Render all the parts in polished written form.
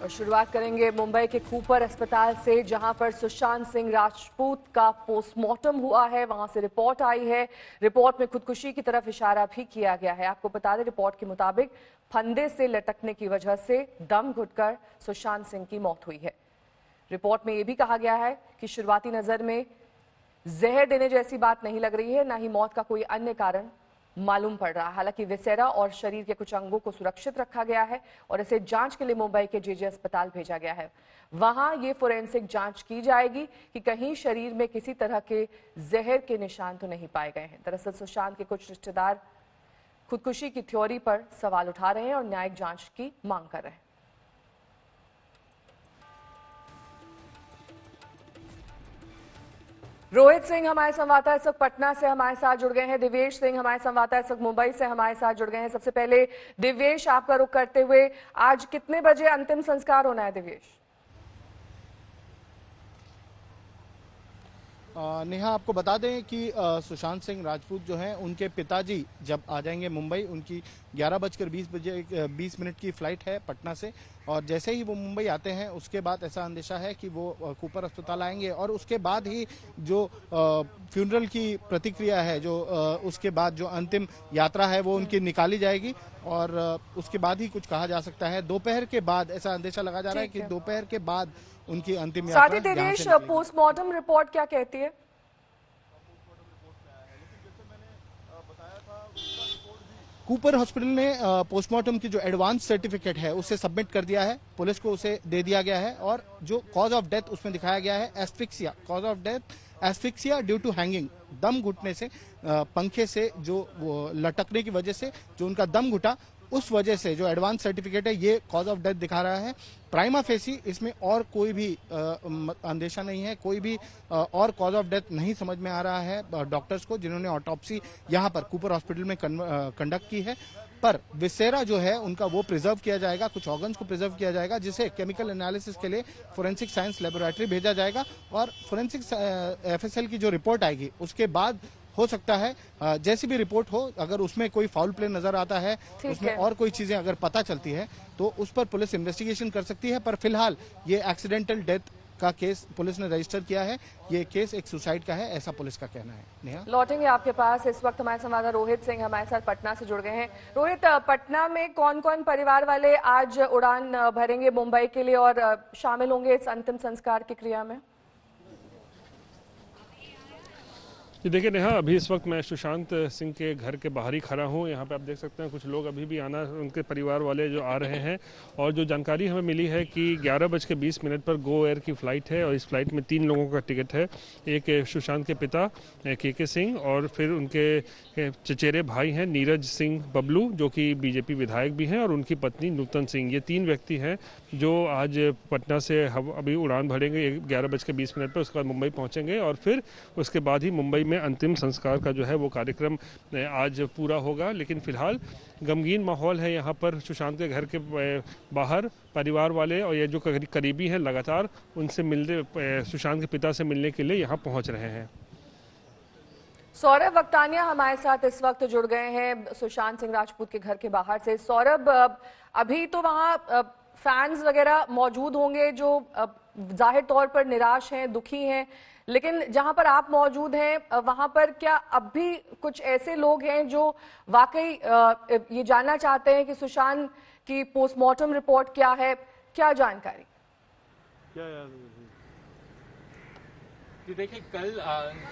और शुरुआत करेंगे मुंबई के कूपर अस्पताल से, जहां पर सुशांत सिंह राजपूत का पोस्टमार्टम हुआ है। वहां से रिपोर्ट आई है। रिपोर्ट में खुदकुशी की तरफ इशारा भी किया गया है। आपको बता दें, रिपोर्ट के मुताबिक फंदे से लटकने की वजह से दम घुटकर सुशांत सिंह की मौत हुई है। रिपोर्ट में यह भी कहा गया है कि शुरुआती नजर में जहर देने जैसी बात नहीं लग रही है, न ही मौत का कोई अन्य कारण मालूम पड़ रहा है। हालांकि विसेरा और शरीर के कुछ अंगों को सुरक्षित रखा गया है और इसे जांच के लिए मुंबई के जेजे अस्पताल भेजा गया है। वहां ये फोरेंसिक जांच की जाएगी कि कहीं शरीर में किसी तरह के जहर के निशान तो नहीं पाए गए हैं। दरअसल सुशांत के कुछ रिश्तेदार खुदकुशी की थ्योरी पर सवाल उठा रहे हैं और न्यायिक जांच की मांग कर रहे हैं। रोहित सिंह हमारे संवाददाता इस वक्त पटना से हमारे साथ जुड़ गए हैं। दिव्येश सिंह हमारे संवाददाता इस वक्त मुंबई से हमारे साथ जुड़ गए हैं। सबसे पहले दिव्येश, आपका रुख करते हुए, आज कितने बजे अंतिम संस्कार होना है दिव्येश? नेहा, आपको बता दें कि सुशांत सिंह राजपूत जो हैं, उनके पिताजी जब आ जाएंगे मुंबई, उनकी 11:20 की फ्लाइट है पटना से, और जैसे ही वो मुंबई आते हैं उसके बाद ऐसा अंदेशा है कि वो कूपर अस्पताल आएंगे और उसके बाद ही जो फ्यूनरल की प्रतिक्रिया है, जो उसके बाद जो अंतिम यात्रा है वो उनकी निकाली जाएगी और उसके बाद ही कुछ कहा जा सकता है। दोपहर के बाद ऐसा अंदेशा लगा जा रहा है कि दोपहर के बाद उनकी अंतिम यात्रा। साथ ही दिनेश, पोस्टमार्टम रिपोर्ट क्या कहती है? कूपर हॉस्पिटल ने पोस्टमार्टम की जो एडवांस सर्टिफिकेट है उसे सबमिट कर दिया है, पुलिस को उसे दे दिया गया है और जो कॉज ऑफ डेथ उसमें दिखाया गया है asphyxia. Cause of death asphyxia due to hanging, दम घुटने से, पंखे से जो लटकने की वजह से जो उनका दम घुटा, उस वजह से जो एडवांस सर्टिफिकेट है ये कॉज ऑफ डेथ दिखा रहा है। प्राइमा फेसी इसमें और कोई भी अंदेशा नहीं है, कोई भी और कॉज ऑफ डेथ नहीं समझ में आ रहा है डॉक्टर्स को, जिन्होंने ऑटोप्सी यहाँ पर कूपर हॉस्पिटल में कंडक्ट की है। पर विसेरा जो है उनका वो प्रिजर्व किया जाएगा, कुछ ऑर्गन्स को प्रिजर्व किया जाएगा, जिसे केमिकल एनालिसिस के लिए फोरेंसिक साइंस लेबोरेटरी भेजा जाएगा और फोरेंसिक एफएसएल की जो रिपोर्ट आएगी उसके बाद हो सकता है जैसी भी रिपोर्ट हो, अगर उसमें कोई फाउल प्ले नजर आता है, उसमें और कोई चीजें अगर पता चलती है तो उस पर पुलिस इन्वेस्टिगेशन कर सकती है। पर फिलहाल ये एक्सीडेंटल डेथ का केस पुलिस ने रजिस्टर किया है। ये केस एक सुसाइड का है, ऐसा पुलिस का कहना है। नेहा, लौटेंगे आपके पास। इस वक्त हमारे संवाददाता रोहित सिंह हमारे साथ पटना से जुड़ गए हैं। रोहित, पटना में कौन कौन परिवार वाले आज उड़ान भरेंगे मुंबई के लिए और शामिल होंगे इस अंतिम संस्कार की क्रिया में? ये देखिए नेहा, अभी इस वक्त मैं सुशांत सिंह के घर के बाहर ही खड़ा हूँ। यहाँ पे आप देख सकते हैं कुछ लोग अभी भी आना, उनके परिवार वाले जो आ रहे हैं। और जो जानकारी हमें मिली है कि 11:20 पर गो एयर की फ़्लाइट है और इस फ्लाइट में 3 लोगों का टिकट है। एक सुशांत के पिता के सिंह और फिर उनके चचेरे भाई हैं नीरज सिंह बबलू, जो कि बीजेपी विधायक भी हैं, और उनकी पत्नी नूतन सिंह। ये 3 व्यक्ति हैं जो आज पटना से अभी उड़ान भरेंगे 11:20 पर, उसके बाद मुंबई पहुँचेंगे और फिर उसके बाद ही मुंबई अंतिम संस्कार का जो है वो कार्यक्रम आज पूरा होगा। लेकिन फिलहाल गमगीन माहौल है यहाँ पर सुशांत के घर के बाहर। परिवार वाले और ये जो करीबी हैं लगातार उनसे मिलने, सुशांत के पिता से मिलने के लिए यहाँ पहुँच रहे हैं। सौरभ वक्तानिया हमारे साथ इस वक्त जुड़ गए हैं सुशांत सिंह राजपूत के घर के बाहर से। सौरभ, अभी तो वहाँ फैंस वगैरह मौजूद होंगे जो जाहिर तौर पर निराश हैं, दुखी हैं, लेकिन जहां पर आप मौजूद हैं वहां पर क्या अब भी कुछ ऐसे लोग हैं जो वाकई ये जानना चाहते हैं कि सुशांत की पोस्टमार्टम रिपोर्ट क्या है? क्या जानकारी? जी देखिए, कल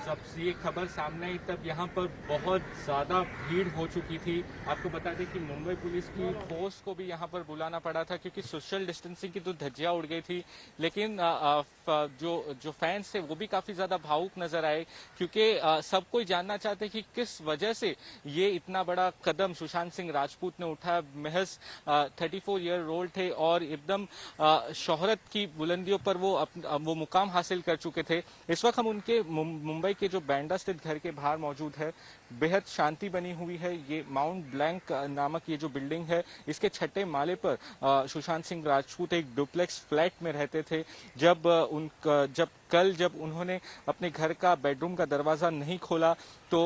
जब ये खबर सामने आई तब यहाँ पर बहुत ज़्यादा भीड़ हो चुकी थी। आपको बता दें कि मुंबई पुलिस की फोर्स को भी यहाँ पर बुलाना पड़ा था क्योंकि सोशल डिस्टेंसिंग की तो धज्जियाँ उड़ गई थी। लेकिन जो फैंस थे वो भी काफ़ी ज़्यादा भावुक नजर आए क्योंकि सब कोई जानना चाहते कि किस वजह से ये इतना बड़ा कदम सुशांत सिंह राजपूत ने उठाया। महज 34 ईयर ओल्ड थे और एकदम शोहरत की बुलंदियों पर वो मुकाम हासिल कर चुके थे। इस वक्त हम उनके मुंबई के जो बैंड्रा स्थित घर के बाहर मौजूद है। बेहद शांति बनी हुई है। ये माउंट ब्लैंक नामक ये जो बिल्डिंग है, इसके 6ठे माले पर सुशांत सिंह राजपूत एक डुप्लेक्स फ्लैट में रहते थे। जब जब उन्होंने अपने घर का बेडरूम का दरवाजा नहीं खोला तो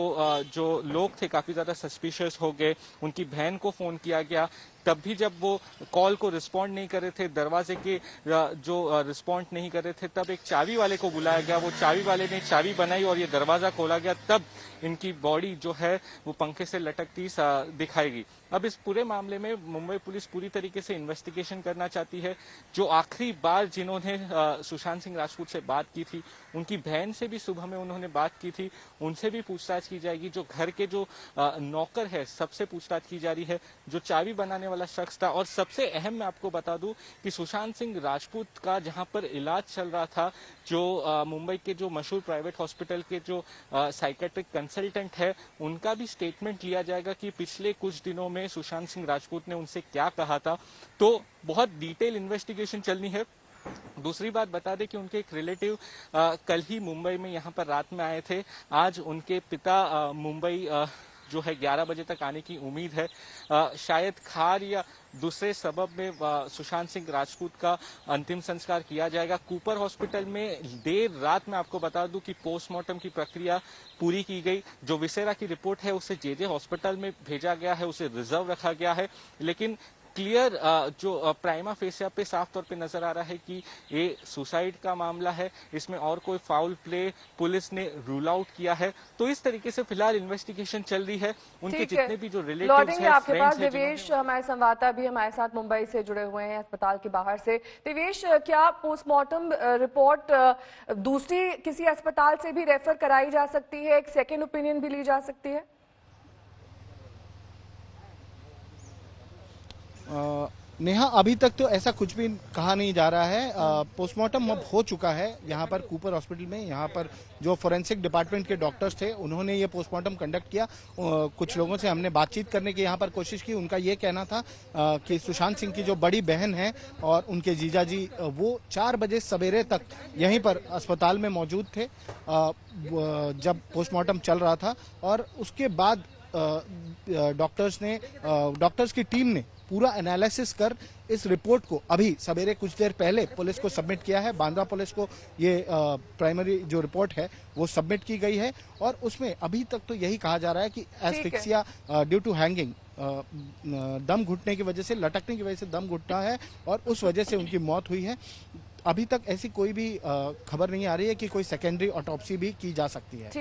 जो लोग थे काफी ज्यादा सस्पिशियस हो गए। उनकी बहन को फोन किया गया, तब भी जब वो कॉल को रिस्पॉन्ड नहीं कर रहे थे, दरवाजे के जो रिस्पॉन्ड नहीं कर रहे थे, तब एक चाबी वाले को बुलाया गया। वो चाबी वाले ने चाबी बनाई और ये दरवाजा खोला गया। तब इनकी बॉडी जो है वो पंखे से लटकती दिखाई गई। अब इस पूरे मामले में मुंबई पुलिस पूरी तरीके से इन्वेस्टिगेशन करना चाहती है। जो आखिरी बार जिन्होंने सुशांत सिंह राजपूत से बात की थी, उनकी बहन से भी सुबह में उन्होंने बात की थी, उनसे भी पूछताछ की जाएगी। जो घर के जो नौकर है, सबसे पूछताछ की जा रही है। जो चाबी बनाने वाला शख्स था, और सबसे अहम मैं आपको बता दूं कि सुशांत सिंह राजपूत का जहां पर इलाज चल रहा था, जो मुंबई के जो मशहूर प्राइवेट हॉस्पिटल के जो साइकेट्रिक कंसल्टेंट है, उनका भी स्टेटमेंट लिया जाएगा कि पिछले कुछ दिनों में सुशांत सिंह राजपूत ने उनसे क्या कहा था। तो बहुत डिटेल इन्वेस्टिगेशन चलनी है। दूसरी बात बता दें कि उनके एक रिलेटिव कल ही मुंबई में यहाँ पर रात में आए थे। आज उनके पिता मुंबई जो है 11 बजे तक आने की उम्मीद है। शायद खार या दूसरे सबब में सुशांत सिंह राजपूत का अंतिम संस्कार किया जाएगा। कूपर हॉस्पिटल में देर रात में आपको बता दूं कि पोस्टमार्टम की प्रक्रिया पूरी की गई। जो विसेरा की रिपोर्ट है उसे जेजे हॉस्पिटल में भेजा गया है, उसे रिजर्व रखा गया है। लेकिन क्लियर जो प्राइमा फेसिया पे साफ तौर पे नजर आ रहा है कि ये सुसाइड का मामला है, इसमें और कोई फाउल प्ले पुलिस ने रूल आउट किया है। तो इस तरीके से फिलहाल इन्वेस्टिगेशन चल रही है। उनके जितने भी जो रिलेटिव्स हैं, आपके पास फ्रेंड्स हैं, दिवेश हमारे संवाददाता भी हमारे साथ मुंबई से जुड़े हुए हैं अस्पताल के बाहर से। दिवेश, क्या पोस्टमार्टम रिपोर्ट दूसरी किसी अस्पताल से भी रेफर कराई जा सकती है? एक सेकेंड ओपिनियन भी ली जा सकती है? नेहा, अभी तक तो ऐसा कुछ भी कहा नहीं जा रहा है। पोस्टमार्टम अब हो चुका है यहाँ पर कूपर हॉस्पिटल में। यहाँ पर जो फोरेंसिक डिपार्टमेंट के डॉक्टर्स थे, उन्होंने ये पोस्टमार्टम कंडक्ट किया। कुछ लोगों से हमने बातचीत करने की यहाँ पर कोशिश की। उनका ये कहना था कि सुशांत सिंह की जो बड़ी बहन है और उनके जीजाजी, वो 4 बजे सवेरे तक यहीं पर अस्पताल में मौजूद थे जब पोस्टमार्टम चल रहा था। और उसके बाद डॉक्टर्स की टीम ने पूरा एनालिसिस कर इस रिपोर्ट को अभी सवेरे कुछ देर पहले पुलिस को सबमिट किया है। बांद्रा पुलिस को ये प्राइमरी जो रिपोर्ट है वो सबमिट की गई है। और उसमें अभी तक तो यही कहा जा रहा है कि एस्फिक्सिया ड्यू टू हैंगिंग, दम घुटने की वजह से, लटकने की वजह से दम घुटना है और उस वजह से उनकी मौत हुई है। अभी तक ऐसी कोई भी खबर नहीं आ रही है कि कोई सेकेंडरी ऑटोप्सी भी की जा सकती है।